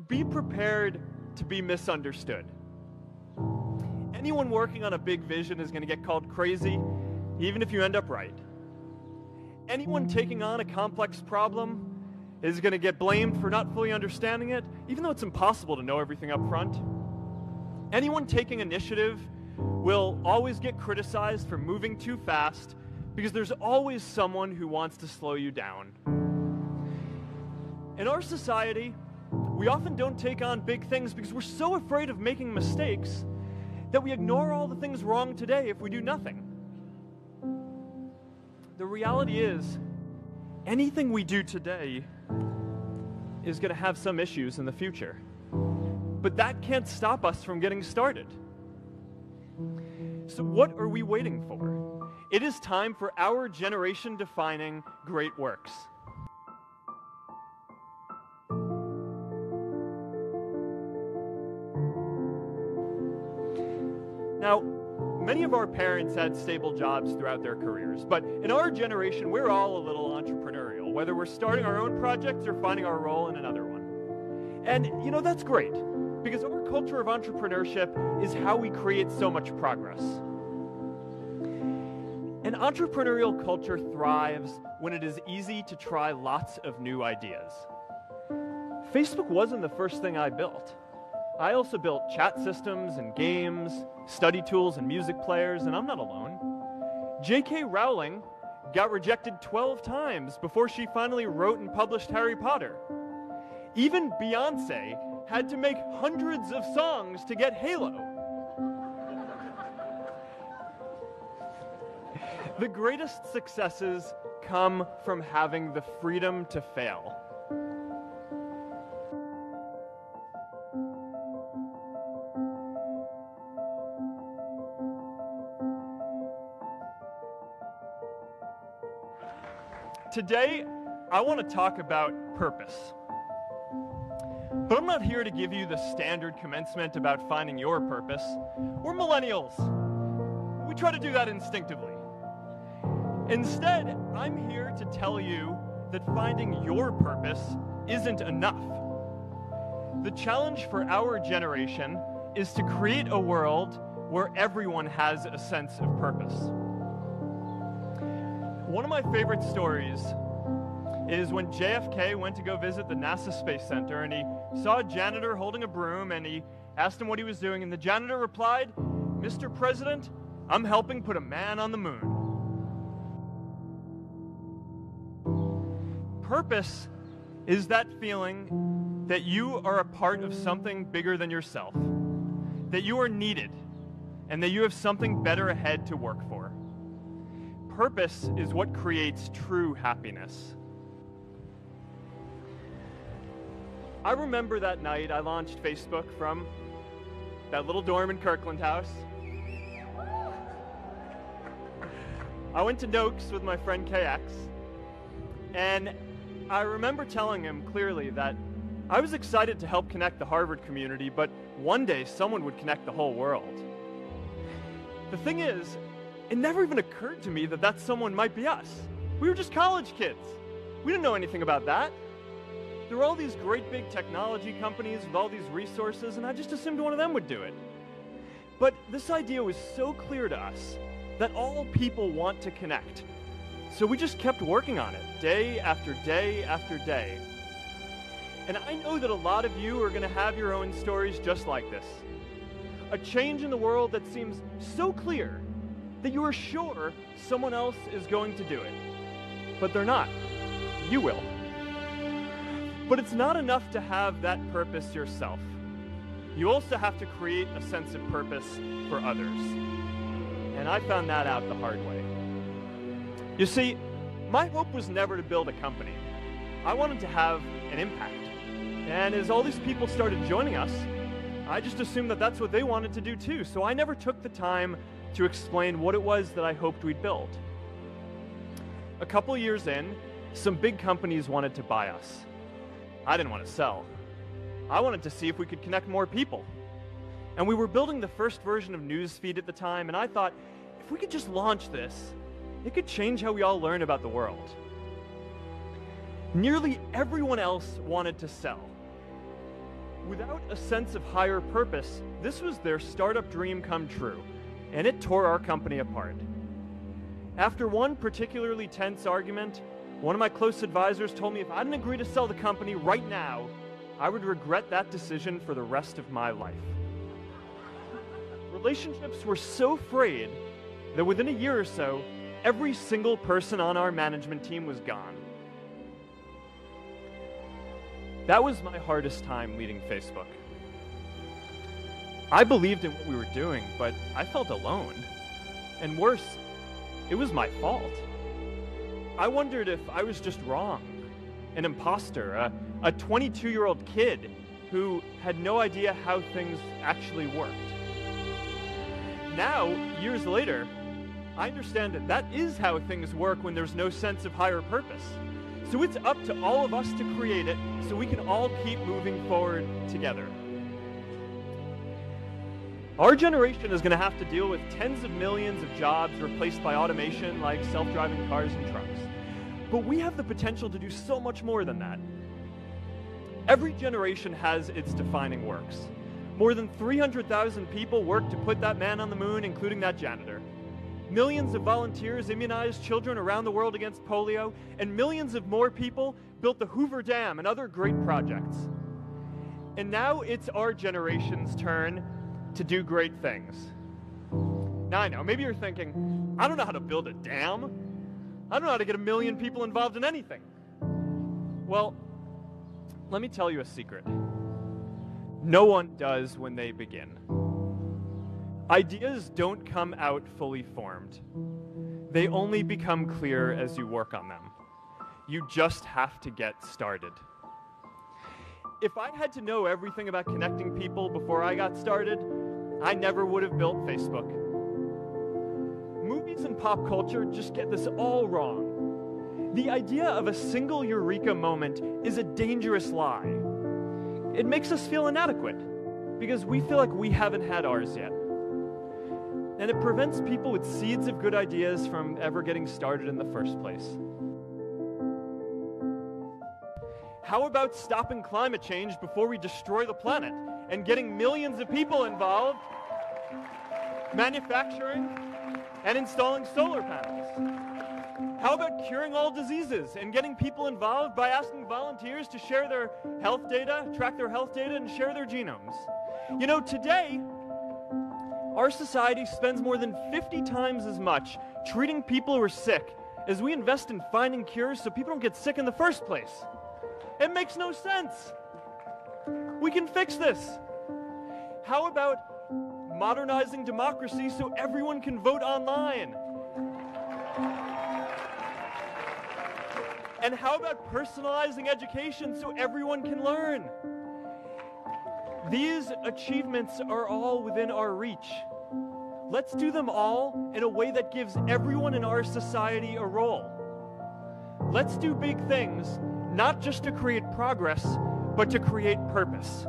be prepared to be misunderstood. Anyone working on a big vision is going to get called crazy, even if you end up right. Anyone taking on a complex problem is going to get blamed for not fully understanding it, even though it's impossible to know everything up front. Anyone taking initiative will always get criticized for moving too fast, because there's always someone who wants to slow you down. In our society, we often don't take on big things because we're so afraid of making mistakes that we ignore all the things wrong today if we do nothing. The reality is, anything we do today is going to have some issues in the future. But that can't stop us from getting started. So what are we waiting for? It is time for our generation-defining great works. Now, many of our parents had stable jobs throughout their careers, but in our generation, we're all a little entrepreneurial, whether we're starting our own projects or finding our role in another one. And, that's great, because our culture of entrepreneurship is how we create so much progress. An entrepreneurial culture thrives when it is easy to try lots of new ideas. Facebook wasn't the first thing I built. I also built chat systems and games, study tools and music players, and I'm not alone. J.K. Rowling got rejected 12 times before she finally wrote and published Harry Potter. Even Beyoncé had to make hundreds of songs to get Halo. The greatest successes come from having the freedom to fail. Today, I want to talk about purpose. But I'm not here to give you the standard commencement about finding your purpose. We're millennials. We try to do that instinctively. Instead, I'm here to tell you that finding your purpose isn't enough. The challenge for our generation is to create a world where everyone has a sense of purpose. One of my favorite stories is when JFK went to go visit the NASA Space Center, and he saw a janitor holding a broom, and he asked him what he was doing, and the janitor replied, "Mr. President, I'm helping put a man on the moon." Purpose is that feeling that you are a part of something bigger than yourself, that you are needed, and that you have something better ahead to work for. Purpose is what creates true happiness. I remember that night I launched Facebook from that little dorm in Kirkland House. I went to Noakes with my friend KX, and I remember telling him clearly that I was excited to help connect the Harvard community, but one day someone would connect the whole world. The thing is, it never even occurred to me that that someone might be us. We were just college kids. We didn't know anything about that. There were all these great big technology companies with all these resources, and I just assumed one of them would do it. But this idea was so clear to us that all people want to connect. So we just kept working on it, day after day after day. And I know that a lot of you are going to have your own stories just like this. A change in the world that seems so clear that you are sure someone else is going to do it. But they're not. You will. But it's not enough to have that purpose yourself. You also have to create a sense of purpose for others. And I found that out the hard way. You see, my hope was never to build a company. I wanted to have an impact. And as all these people started joining us, I just assumed that that's what they wanted to do too. So I never took the time to explain what it was that I hoped we'd build. A couple years in, some big companies wanted to buy us. I didn't want to sell. I wanted to see if we could connect more people. And we were building the first version of Newsfeed at the time, and I thought, if we could just launch this, it could change how we all learn about the world. Nearly everyone else wanted to sell. Without a sense of higher purpose, this was their startup dream come true, and it tore our company apart. After one particularly tense argument, one of my close advisors told me if I didn't agree to sell the company right now, I would regret that decision for the rest of my life. Relationships were so frayed that within a year or so, every single person on our management team was gone. That was my hardest time leading Facebook. I believed in what we were doing, but I felt alone. And worse, it was my fault. I wondered if I was just wrong, an imposter, a 22-year-old kid who had no idea how things actually worked. Now, years later, I understand that that is how things work when there's no sense of higher purpose. So it's up to all of us to create it so we can all keep moving forward together. Our generation is going to have to deal with tens of millions of jobs replaced by automation like self-driving cars and trucks. But we have the potential to do so much more than that. Every generation has its defining works. More than 300,000 people worked to put that man on the moon, including that janitor. Millions of volunteers immunized children around the world against polio, and millions of more people built the Hoover Dam and other great projects. And now it's our generation's turn to do great things. Now I know, maybe you're thinking, I don't know how to build a dam. I don't know how to get 1 million people involved in anything. Well, let me tell you a secret. No one does when they begin. Ideas don't come out fully formed. They only become clear as you work on them. You just have to get started. If I had to know everything about connecting people before I got started, I never would have built Facebook. Movies and pop culture just get this all wrong. The idea of a single eureka moment is a dangerous lie. It makes us feel inadequate because we feel like we haven't had ours yet. And it prevents people with seeds of good ideas from ever getting started in the first place. How about stopping climate change before we destroy the planet and getting millions of people involved, manufacturing and installing solar panels? How about curing all diseases and getting people involved by asking volunteers to share their health data, track their health data, and share their genomes? You know, today, our society spends more than 50 times as much treating people who are sick as we invest in finding cures so people don't get sick in the first place. It makes no sense. We can fix this. How about modernizing democracy so everyone can vote online? And how about personalizing education so everyone can learn? These achievements are all within our reach. Let's do them all in a way that gives everyone in our society a role. Let's do big things, not just to create progress, but to create purpose.